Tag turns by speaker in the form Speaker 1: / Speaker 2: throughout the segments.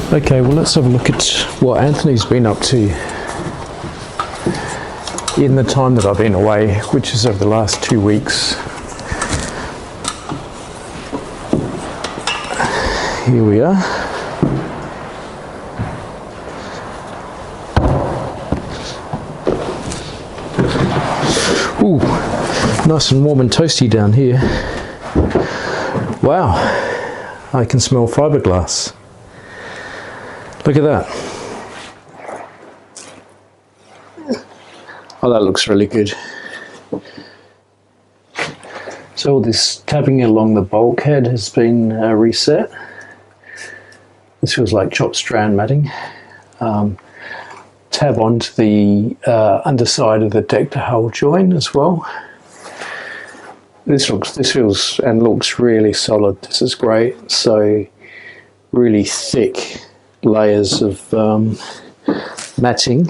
Speaker 1: Okay, well let's have a look at what Anthony's been up to in the time that I've been away, which is over the last 2 weeks. Here we are. Ooh, nice and warm and toasty down here. Wow, I can smell fiberglass. Look at that. Oh, that looks really good. So all this tabbing along the bulkhead has been reset. This feels like chopped strand matting. Tab onto the underside of the deck to hull join as well. This feels and looks really solid. This is great. So really thick layers of matting.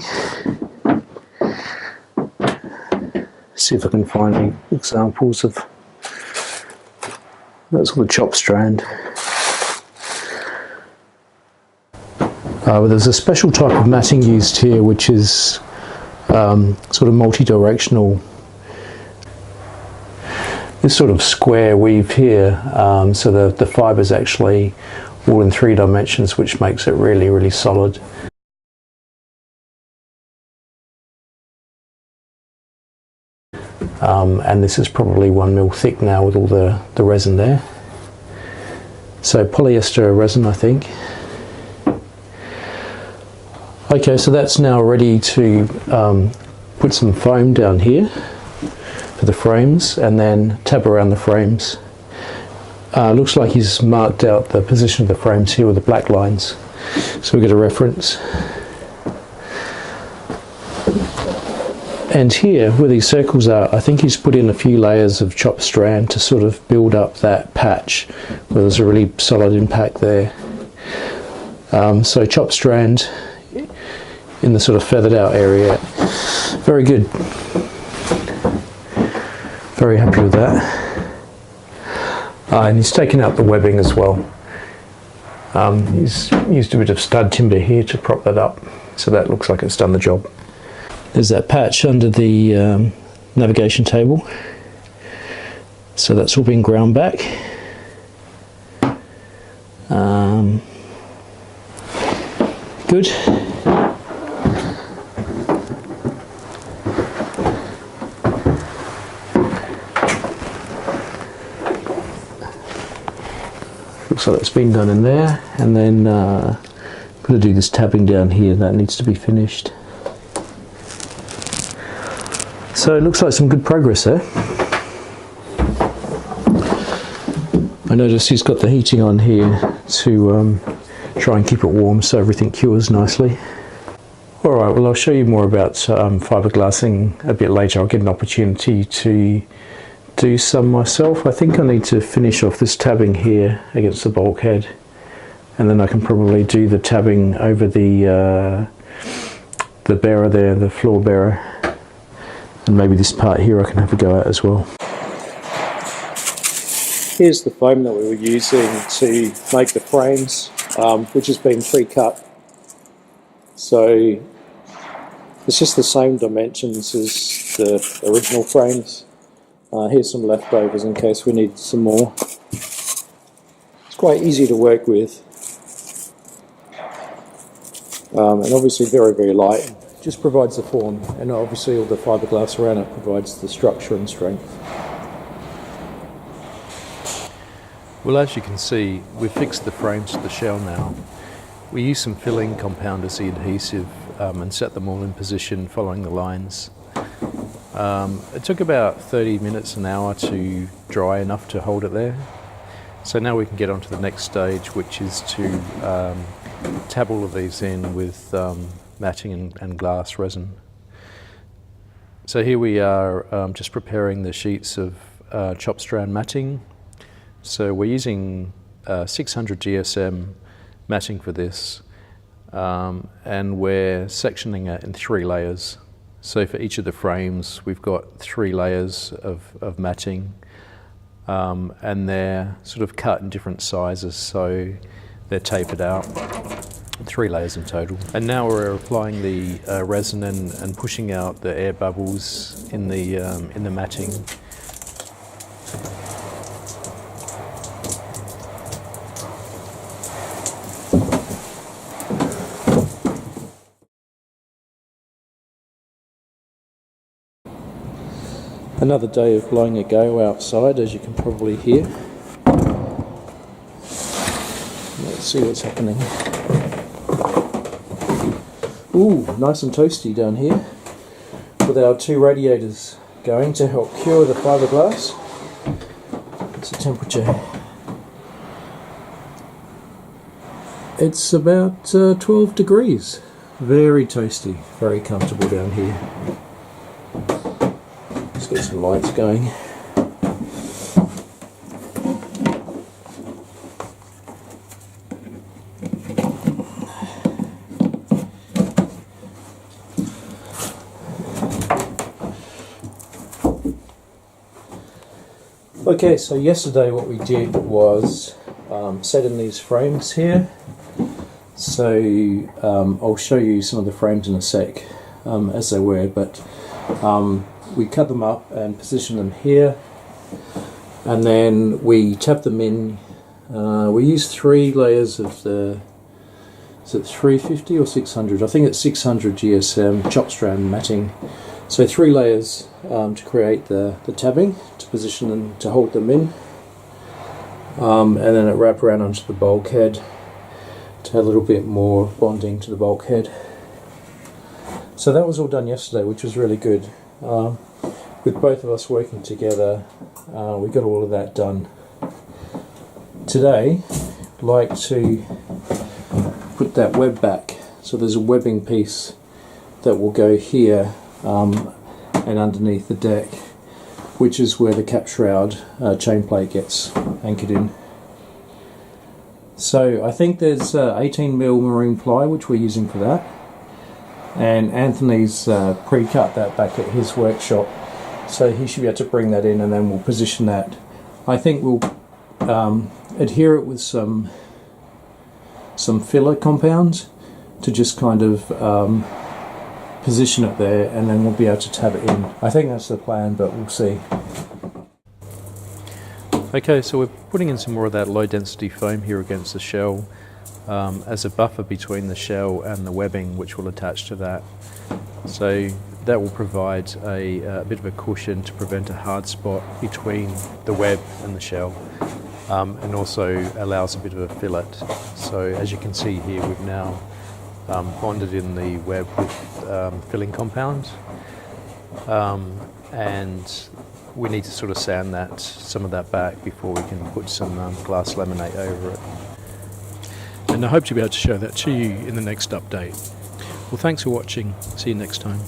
Speaker 1: See if I can find any examples of that's all the chopped strand. There's a special type of matting used here, which is sort of multi-directional. This sort of square weave here, so the fiber's actually all in 3 dimensions, which makes it really, really solid. And this is probably 1 mil thick now with all the resin there. So polyester resin, I think. Okay, so that's now ready to put some foam down here for the frames and then tab around the frames. Looks like he's marked out the position of the frames here with the black lines, so we get a reference. And here, where these circles are, I think he's put in a few layers of chopped strand to sort of build up that patch where there's a really solid impact there. So chopped strand in the sort of feathered out area. Very good. Very happy with that. And he's taken out the webbing as well. He's used a bit of stud timber here to prop that up, so that looks like it's done the job. There's that patch under the navigation table, so that's all been ground back. Good. Looks like it's been done in there, and then I'm going to do this tabbing down here. That needs to be finished. So it looks like some good progress there. I noticed he's got the heating on here to try and keep it warm so everything cures nicely. Alright, well I'll show you more about fiberglassing a bit later. I'll get an opportunity to do some myself. I think I need to finish off this tabbing here against the bulkhead, and then I can probably do the tabbing over the bearer there, the floor bearer. And maybe this part here I can have a go at as well. Here's the foam that we were using to make the frames, which has been pre-cut. So it's just the same dimensions as the original frames. Here's some leftovers in case we need some more. It's quite easy to work with. And obviously very, very light. Just provides the form, and obviously all the fiberglass around it provides the structure and strength. Well, as you can see, we've fixed the frames to the shell now. We used some filling compound as the adhesive and set them all in position following the lines. It took about 30 minutes, an hour to dry enough to hold it there. So now we can get on to the next stage, which is to tab all of these in with matting and glass resin. So here we are just preparing the sheets of chopped strand matting. So we're using 600 GSM matting for this, and we're sectioning it in 3 layers. So for each of the frames we've got 3 layers of matting, and they're sort of cut in different sizes, so they're tapered out. 3 layers in total. And now we're applying the resin and pushing out the air bubbles in the matting. Another day of blowing a gale outside, as you can probably hear. Let's see what's happening. Ooh, nice and toasty down here, with our 2 radiators going to help cure the fiberglass. What's the temperature? It's about 12 degrees. Very toasty, very comfortable down here. Let's get some lights going. Okay, so yesterday what we did was set in these frames here. So I'll show you some of the frames in a sec as they were, but we cut them up and position them here, and then we tap them in. We use 3 layers of the, is it 350 or 600? I think it's 600 GSM chop strand matting. So 3 layers to create the tabbing, to position them, to hold them in, and then it wrap around onto the bulkhead to have a little bit more bonding to the bulkhead. So that was all done yesterday, which was really good. With both of us working together, we got all of that done. Today, I'd like to put that web back. So there's a webbing piece that will go here and underneath the deck, which is where the cap shroud chain plate gets anchored in. So I think there's 18mm marine ply, which we're using for that, and Anthony's pre-cut that back at his workshop, so he should be able to bring that in, and then we'll position that. I think we'll adhere it with some filler compounds to just kind of position it there, and then we'll be able to tab it in. I think that's the plan, but we'll see. Okay, so we're putting in some more of that low density foam here against the shell as a buffer between the shell and the webbing, which will attach to that. So that will provide a bit of a cushion to prevent a hard spot between the web and the shell, and also allows a bit of a fillet. So as you can see here, we've now bonded in the web with filling compound, and we need to sort of sand some of that back before we can put some glass laminate over it. And I hope to be able to show that to you in the next update. Well, thanks for watching. See you next time.